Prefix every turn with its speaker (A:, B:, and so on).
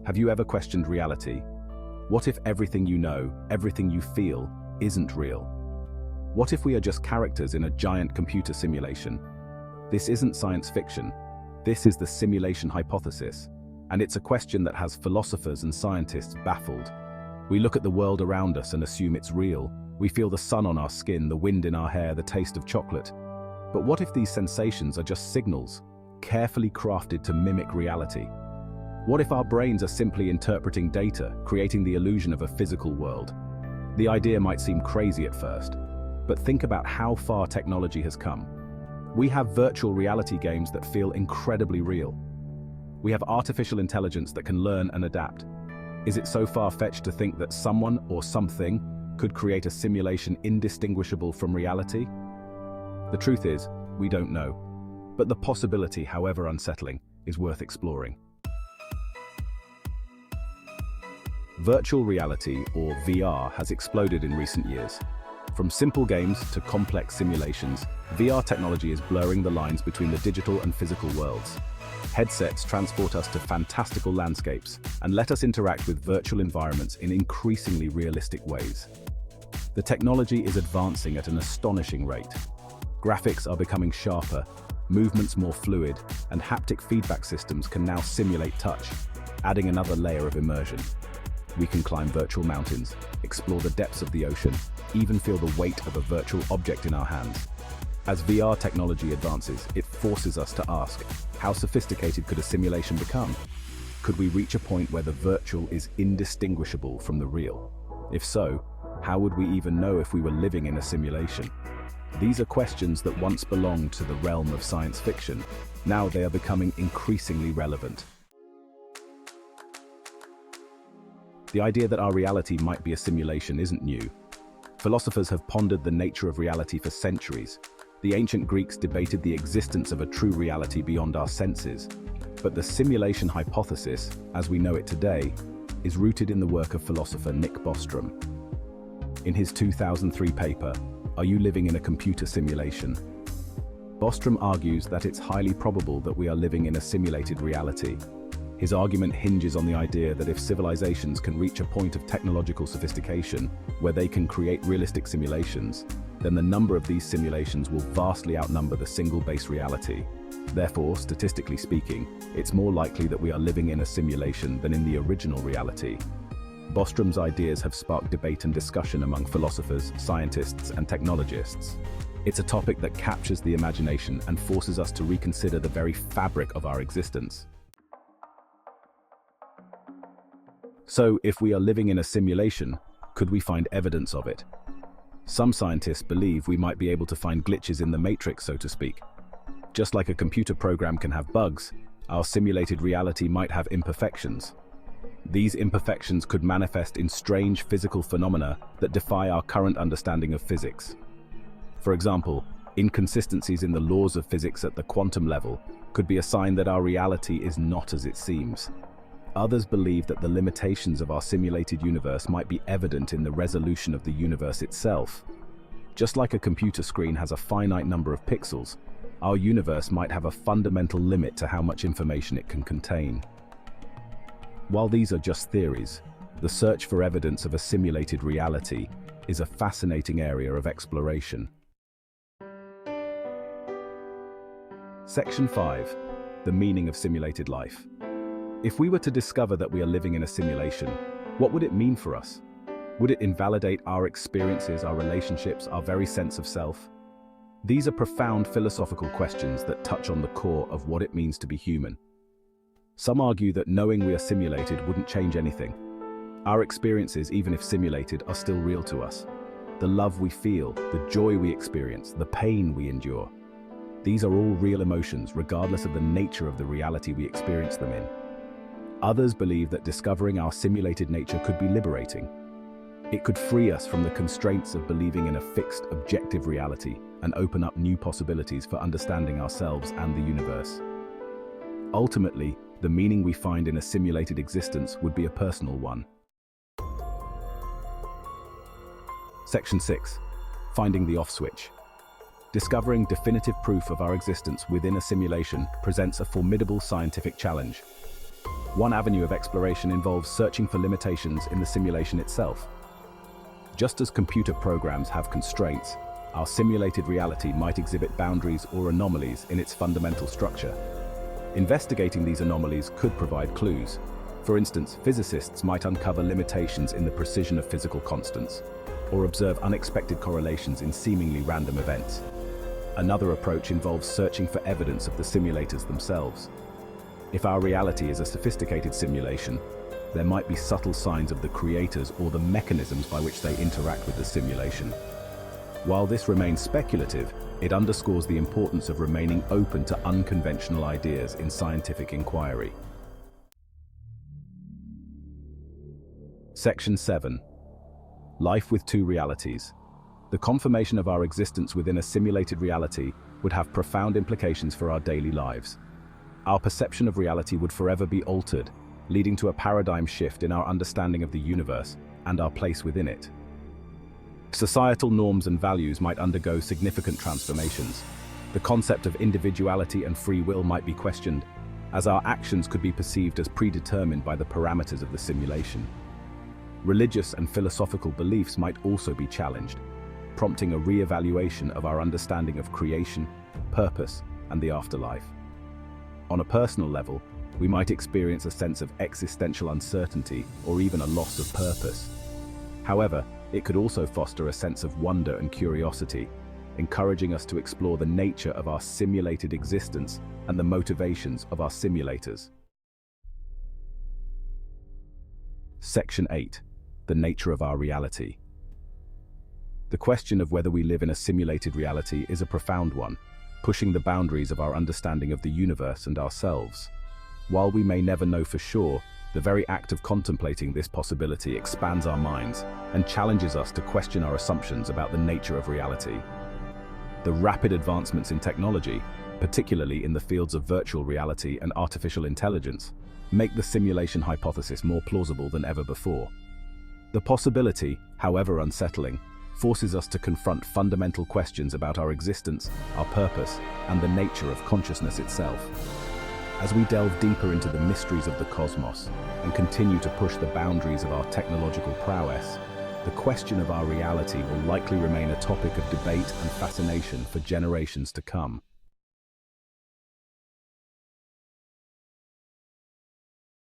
A: Have you ever questioned reality? What if everything you know, everything you feel, isn't real? What if we are just characters in a giant computer simulation? This isn't science fiction. This is the simulation hypothesis, and it's a question that has philosophers and scientists baffled. We look at the world around us and assume it's real. We feel the sun on our skin, the wind in our hair, the taste of chocolate. But what if these sensations are just signals, carefully crafted to mimic reality? What if our brains are simply interpreting data, creating the illusion of a physical world? The idea might seem crazy at first, but think about how far technology has come. We have virtual reality games that feel incredibly real. We have artificial intelligence that can learn and adapt. Is it so far-fetched to think that someone or something could create a simulation indistinguishable from reality? The truth is, we don't know. But the possibility, however unsettling, is worth exploring. Virtual reality, or VR, has exploded in recent years. From simple games to complex simulations, VR technology is blurring the lines between the digital and physical worlds. Headsets transport us to fantastical landscapes and let us interact with virtual environments in increasingly realistic ways. The technology is advancing at an astonishing rate. Graphics are becoming sharper, movements more fluid, and haptic feedback systems can now simulate touch, adding another layer of immersion. We can climb virtual mountains, explore the depths of the ocean, even feel the weight of a virtual object in our hands. As VR technology advances, it forces us to ask, how sophisticated could a simulation become? Could we reach a point where the virtual is indistinguishable from the real? If so, how would we even know if we were living in a simulation? These are questions that once belonged to the realm of science fiction. Now they are becoming increasingly relevant. The idea that our reality might be a simulation isn't new. Philosophers have pondered the nature of reality for centuries. The ancient Greeks debated the existence of a true reality beyond our senses. But the simulation hypothesis, as we know it today, is rooted in the work of philosopher Nick Bostrom. In his 2003 paper, Are You Living in a Computer Simulation?, Bostrom argues that it's highly probable that we are living in a simulated reality. His argument hinges on the idea that if civilizations can reach a point of technological sophistication where they can create realistic simulations, then the number of these simulations will vastly outnumber the single base reality. Therefore, statistically speaking, it's more likely that we are living in a simulation than in the original reality. Bostrom's ideas have sparked debate and discussion among philosophers, scientists, and technologists. It's a topic that captures the imagination and forces us to reconsider the very fabric of our existence. So, if we are living in a simulation, could we find evidence of it? Some scientists believe we might be able to find glitches in the matrix, so to speak. Just like a computer program can have bugs, our simulated reality might have imperfections. These imperfections could manifest in strange physical phenomena that defy our current understanding of physics. For example, inconsistencies in the laws of physics at the quantum level could be a sign that our reality is not as it seems. Others believe that the limitations of our simulated universe might be evident in the resolution of the universe itself. Just like a computer screen has a finite number of pixels, our universe might have a fundamental limit to how much information it can contain. While these are just theories, the search for evidence of a simulated reality is a fascinating area of exploration. Section 5. The meaning of simulated life. If we were to discover that we are living in a simulation, what would it mean for us? Would it invalidate our experiences, our relationships, our very sense of self? These are profound philosophical questions that touch on the core of what it means to be human. Some argue that knowing we are simulated wouldn't change anything. Our experiences, even if simulated, are still real to us. The love we feel, the joy we experience, the pain we endure. These are all real emotions, regardless of the nature of the reality we experience them in. Others believe that discovering our simulated nature could be liberating. It could free us from the constraints of believing in a fixed, objective reality and open up new possibilities for understanding ourselves and the universe. Ultimately, the meaning we find in a simulated existence would be a personal one. Section 6. Finding the off switch. Discovering definitive proof of our existence within a simulation presents a formidable scientific challenge. One avenue of exploration involves searching for limitations in the simulation itself. Just as computer programs have constraints, our simulated reality might exhibit boundaries or anomalies in its fundamental structure. Investigating these anomalies could provide clues. For instance, physicists might uncover limitations in the precision of physical constants, or observe unexpected correlations in seemingly random events. Another approach involves searching for evidence of the simulators themselves. If our reality is a sophisticated simulation, there might be subtle signs of the creators or the mechanisms by which they interact with the simulation. While this remains speculative, it underscores the importance of remaining open to unconventional ideas in scientific inquiry. Section 7. Life with two realities. The confirmation of our existence within a simulated reality would have profound implications for our daily lives. Our perception of reality would forever be altered, leading to a paradigm shift in our understanding of the universe and our place within it. Societal norms and values might undergo significant transformations. The concept of individuality and free will might be questioned, as our actions could be perceived as predetermined by the parameters of the simulation. Religious and philosophical beliefs might also be challenged, prompting a re-evaluation of our understanding of creation, purpose, and the afterlife. On a personal level, we might experience a sense of existential uncertainty or even a loss of purpose. However, it could also foster a sense of wonder and curiosity, encouraging us to explore the nature of our simulated existence and the motivations of our simulators. Section 8. The nature of our reality. The question of whether we live in a simulated reality is a profound one, pushing the boundaries of our understanding of the universe and ourselves. While we may never know for sure, the very act of contemplating this possibility expands our minds and challenges us to question our assumptions about the nature of reality. The rapid advancements in technology, particularly in the fields of virtual reality and artificial intelligence, make the simulation hypothesis more plausible than ever before. The possibility, however unsettling, forces us to confront fundamental questions about our existence, our purpose, and the nature of consciousness itself. As we delve deeper into the mysteries of the cosmos and continue to push the boundaries of our technological prowess, the question of our reality will likely remain a topic of debate and fascination for generations to come.